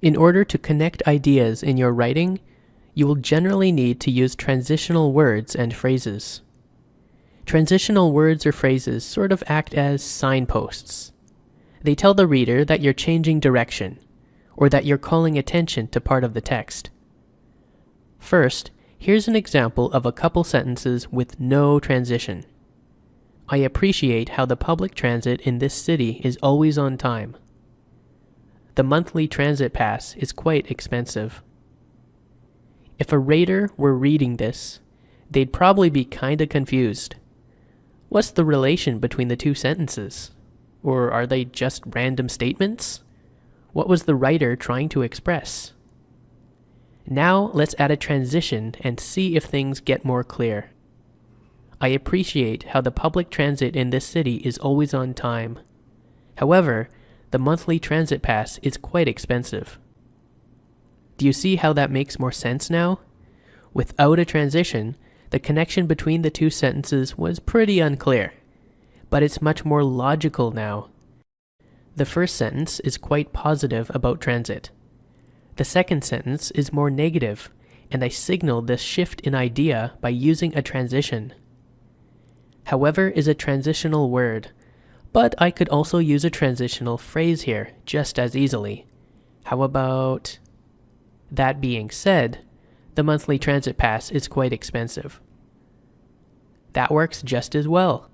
In order to connect ideas in your writing, you will generally need to use transitional words and phrases. Transitional words or phrases sort of act as signposts. They tell the reader that you're changing direction, or that you're calling attention to part of the text. First, here's an example of a couple sentences with no transition. I appreciate how the public transit in this city is always on time. The monthly transit pass is quite expensive. If a reader were reading this, they'd probably be kinda confused. What's the relation between the two sentences? Or are they just random statements? What was the writer trying to express? Now let's add a transition and see if things get more clear. I appreciate how the public transit in this city is always on time. However, the monthly transit pass is quite expensive. Do you see how that makes more sense now? Without a transition, the connection between the two sentences was pretty unclear, but it's much more logical now. The first sentence is quite positive about transit. The second sentence is more negative, and I signal this shift in idea by using a transition. However is a transitional word, but I could also use a transitional phrase here just as easily. How about, that being said, the monthly transit pass is quite expensive. That works just as well.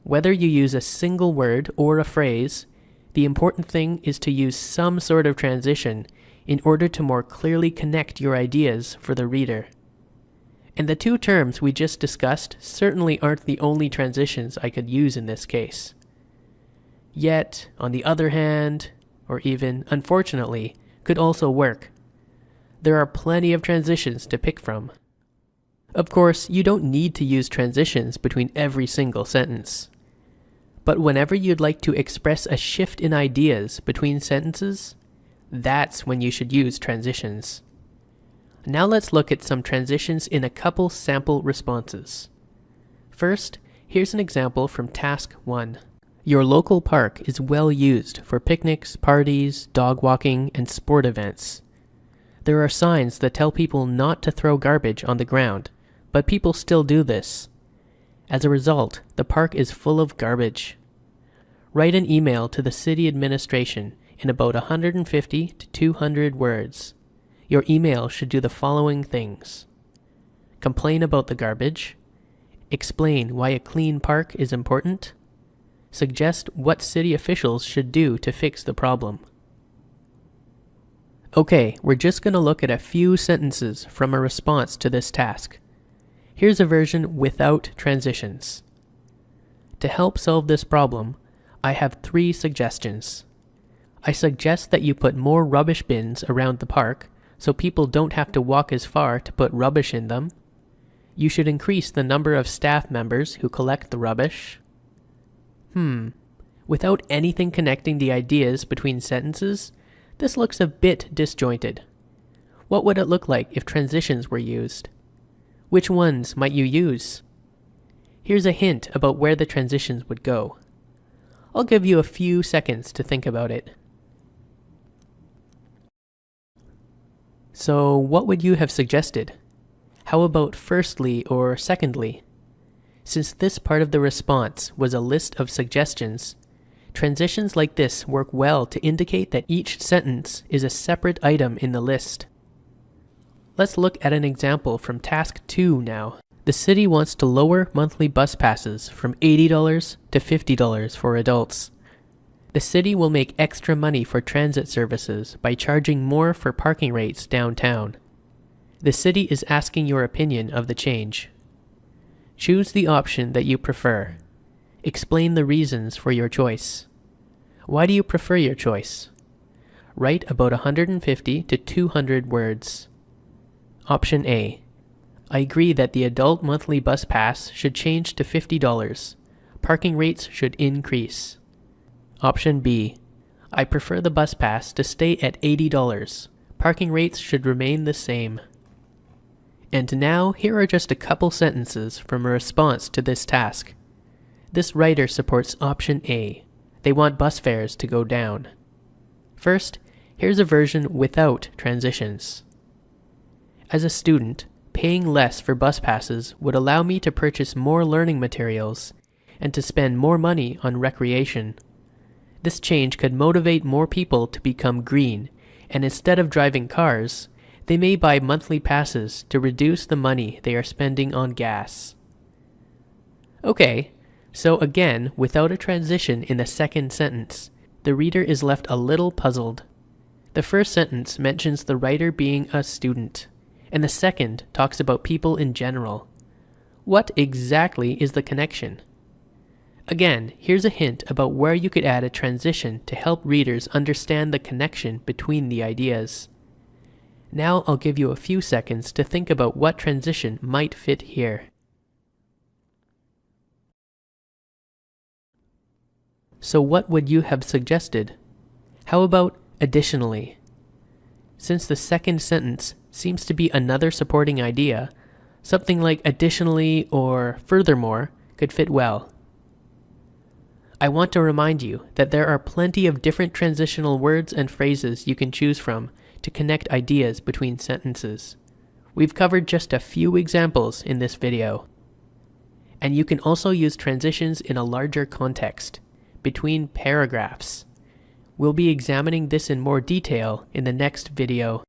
Whether you use a single word or a phrase, the important thing is to use some sort of transition in order to more clearly connect your ideas for the reader. And the two terms we just discussed certainly aren't the only transitions I could use in this case. Yet, on the other hand, or even unfortunately, could also work. There are plenty of transitions to pick from. Of course, you don't need to use transitions between every single sentence. But whenever you'd like to express a shift in ideas between sentences, that's when you should use transitions. Now let's look at some transitions in a couple sample responses. First, here's an example from task 1. Your local park is well used for picnics, parties, dog walking, and sport events. There are signs that tell people not to throw garbage on the ground, but people still do this. As a result, the park is full of garbage. Write an email to the city administration in about 150 to 200 words. Your email should do the following things: complain about the garbage, explain why a clean park is important, suggest what city officials should do to fix the problem. Okay, we're just going to look at a few sentences from a response to this task. Here's a version without transitions. To help solve this problem, I have 3 suggestions. I suggest that you put more rubbish bins around the park so people don't have to walk as far to put rubbish in them. You should increase the number of staff members who collect the rubbish. Without anything connecting the ideas between sentences, this looks a bit disjointed. What would it look like if transitions were used? Which ones might you use? Here's a hint about where the transitions would go. I'll give you a few seconds to think about it. So, what would you have suggested? How about firstly or secondly? Since this part of the response was a list of suggestions, transitions like this work well to indicate that each sentence is a separate item in the list. Let's look at an example from task 2 now. The city wants to lower monthly bus passes from $80 to $50 for adults. The city will make extra money for transit services by charging more for parking rates downtown. The city is asking your opinion of the change. Choose the option that you prefer. Explain the reasons for your choice. Why do you prefer your choice? Write about 150 to 200 words. Option A. I agree that the adult monthly bus pass should change to $50. Parking rates should increase. Option B. I prefer the bus pass to stay at $80. Parking rates should remain the same. And now, here are just a couple sentences from a response to this task. This writer supports option A. They want bus fares to go down. First, Here's a version without transitions. As a student, paying less for bus passes would allow me to purchase more learning materials and to spend more money on recreation. This change could motivate more people to become green, and instead of driving cars, they may buy monthly passes to reduce the money they are spending on gas. Okay, so again, without a transition in the second sentence, the reader is left a little puzzled. The first sentence mentions the writer being a student, and the second talks about people in general. What exactly is the connection? Again, here's a hint about where you could add a transition to help readers understand the connection between the ideas. Now I'll give you a few seconds to think about what transition might fit here. So what would you have suggested? How about additionally? Since the second sentence seems to be another supporting idea, something like additionally or furthermore could fit well. I want to remind you that there are plenty of different transitional words and phrases you can choose from to connect ideas between sentences. We've covered just a few examples in this video. And you can also use transitions in a larger context, between paragraphs. We'll be examining this in more detail in the next video.